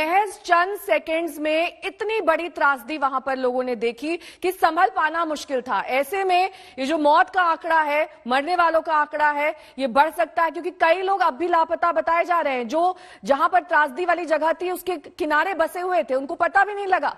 महज चंद सेकंड्स में इतनी बड़ी त्रासदी वहां पर लोगों ने देखी कि संभल पाना मुश्किल था। ऐसे में ये जो मौत का आंकड़ा है, मरने वालों का आंकड़ा है, ये बढ़ सकता है क्योंकि कई लोग अब भी लापता बताए जा रहे हैं। जो जहां पर त्रासदी वाली जगह थी उसके किनारे बसे हुए थे, उनको पता भी नहीं लगा।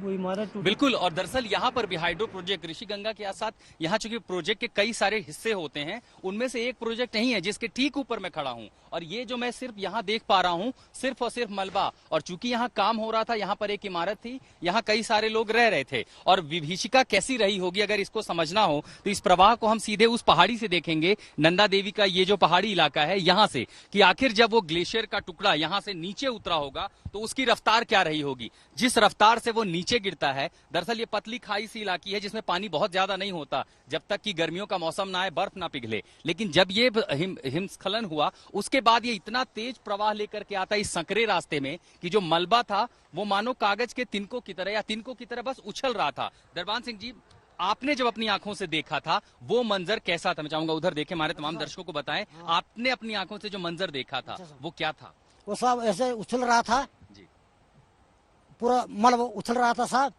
बिल्कुल। और दरअसल यहाँ पर भी हाइड्रो प्रोजेक्ट ऋषिगंगा के साथ यहाँ चूंकि प्रोजेक्ट के कई सारे हिस्से होते हैं, उनमें से एक प्रोजेक्ट नहीं है जिसके ठीक ऊपर मैं खड़ा हूँ। और ये जो मैं सिर्फ यहाँ देख पा रहा हूँ सिर्फ और सिर्फ मलबा। और चूंकि यहाँ काम हो रहा था, यहाँ पर एक इमारत थी, यहाँ कई सारे लोग रह रहे थे। और विभीषिका कैसी रही होगी अगर इसको समझना हो तो इस प्रवाह को हम सीधे उस पहाड़ी से देखेंगे, नंदा देवी का ये जो पहाड़ी इलाका है यहाँ से, कि आखिर जब वो ग्लेशियर का टुकड़ा यहाँ से नीचे उतरा होगा तो उसकी रफ्तार क्या रही होगी। जिस रफ्तार से वो नीचे गिरता है, दरअसल ये पतली खाई सी इलाकी है जिसमें पानी बहुत ज्यादा नहीं होता जब तक कि गर्मियों का मौसम ना आए, बर्फ ना पिघले। लेकिन जब ये हिमस्खलन हुआ उसके बाद ये इतना तेज प्रवाह लेकर के आता इस संकरे रास्ते में कि जो मलबा था वो मानो कागज के तिनकों की तरह या तिनकों की तरह बस उछल रहा था। दरबान सिंह जी, आपने जब अपनी आंखों से देखा था वो मंजर कैसा था? मैं चाहूंगा उधर देखें, हमारे तमाम दर्शकों को बताएं, आपने अपनी आंखों से जो मंजर देखा था वो क्या था? वो सब ऐसे उछल रहा था जी, पूरा मलबा उछल रहा था साहब।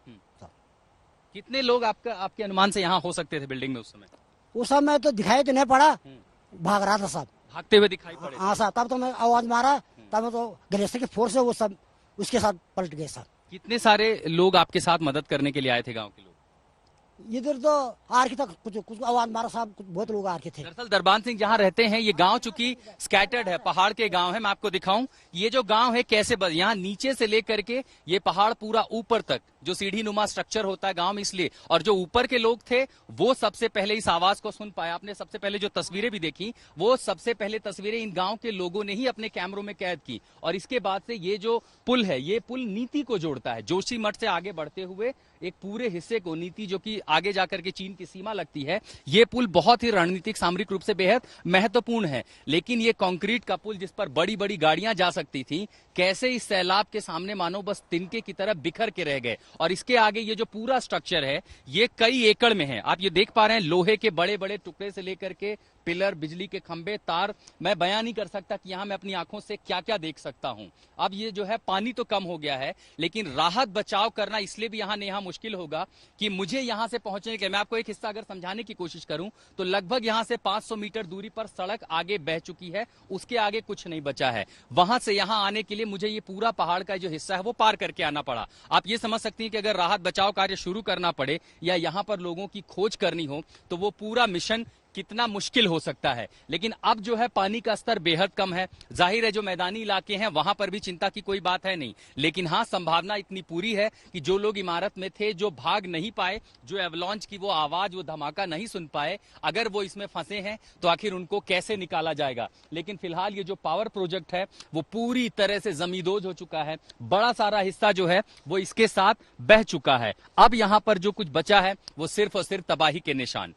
कितने लोग आपके अनुमान से यहाँ हो सकते थे बिल्डिंग में उस समय? उस समय तो दिखाई तो नहीं पड़ा, भाग रहा था साहब, भागते हुए दिखाई पड़े। हाँ साहब, तब तो मैं आवाज मारा, तब तो ग्लेशियर की फोर्स से वो सब उसके साथ पलट गए साहब। कितने सारे लोग आपके साथ मदद करने के लिए आए थे गांव के लोग? इधर तो आर के तक कुछ आवाज मारा साहब, बहुत लोग आर के थे। दरअसल दरबान सिंह जहाँ रहते हैं ये गांव चूंकि स्कैटर्ड है, पहाड़ के गांव है। मैं आपको दिखाऊं ये जो गांव है कैसे यहाँ नीचे से लेकर के ये पहाड़ पूरा ऊपर तक जो सीढ़ी नुमा स्ट्रक्चर होता है गांव में, इसलिए। और जो ऊपर के लोग थे वो सबसे पहले इस आवाज को सुन पाए। आपने सबसे पहले जो तस्वीरें भी देखी वो सबसे पहले तस्वीरें इन गांव के लोगों ने ही अपने कैमरों में कैद की। और इसके बाद से ये जो पुल है, ये पुल नीति को जोड़ता है। जोशीमठ से आगे बढ़ते हुए एक पूरे हिस्से को, नीति जो कि आगे जाकर के चीन की सीमा लगती है, ये पुल बहुत ही रणनीतिक सामरिक रूप से बेहद महत्वपूर्ण है। लेकिन ये कंक्रीट का पुल जिस पर बड़ी बड़ी गाड़ियां जा सकती थी, कैसे इस सैलाब के सामने मानो बस तिनके की तरह बिखर के रह गए। और इसके आगे ये जो पूरा स्ट्रक्चर है ये कई एकड़ में है। आप ये देख पा रहे हैं लोहे के बड़े बड़े टुकड़े से लेकर के पिलर, बिजली के खंभे, तार। मैं बयान नहीं कर सकता कि यहां मैं अपनी आंखों से क्या क्या देख सकता हूं। अब ये जो है पानी तो कम हो गया है, लेकिन राहत बचाव करना इसलिए भी यहाँ मुश्किल होगा कि मुझे यहां से पहुंचने के, मैं आपको एक हिस्सा अगर समझाने की कोशिश करूं तो लगभग यहां से 500 मीटर दूरी पर सड़क आगे बह चुकी है, उसके आगे कुछ नहीं बचा है। वहां से यहां आने के लिए मुझे ये पूरा पहाड़ का जो हिस्सा है वो पार करके आना पड़ा। आप ये समझ सकती हैं कि अगर राहत बचाव कार्य शुरू करना पड़े या यहां पर लोगों की खोज करनी हो तो वो पूरा मिशन कितना मुश्किल हो सकता है। लेकिन अब जो है पानी का स्तर बेहद कम है। जाहिर है जो मैदानी इलाके हैं वहां पर भी चिंता की कोई बात है नहीं, लेकिन हाँ संभावना इतनी पूरी है कि जो लोग इमारत में थे, जो भाग नहीं पाए, जो एवलॉन्च की वो आवाज, वो धमाका नहीं सुन पाए, अगर वो इसमें फंसे हैं तो आखिर उनको कैसे निकाला जाएगा। लेकिन फिलहाल ये जो पावर प्रोजेक्ट है वो पूरी तरह से जमींदोज हो चुका है। बड़ा सारा हिस्सा जो है वो इसके साथ बह चुका है। अब यहां पर जो कुछ बचा है वो सिर्फ और सिर्फ तबाही के निशान।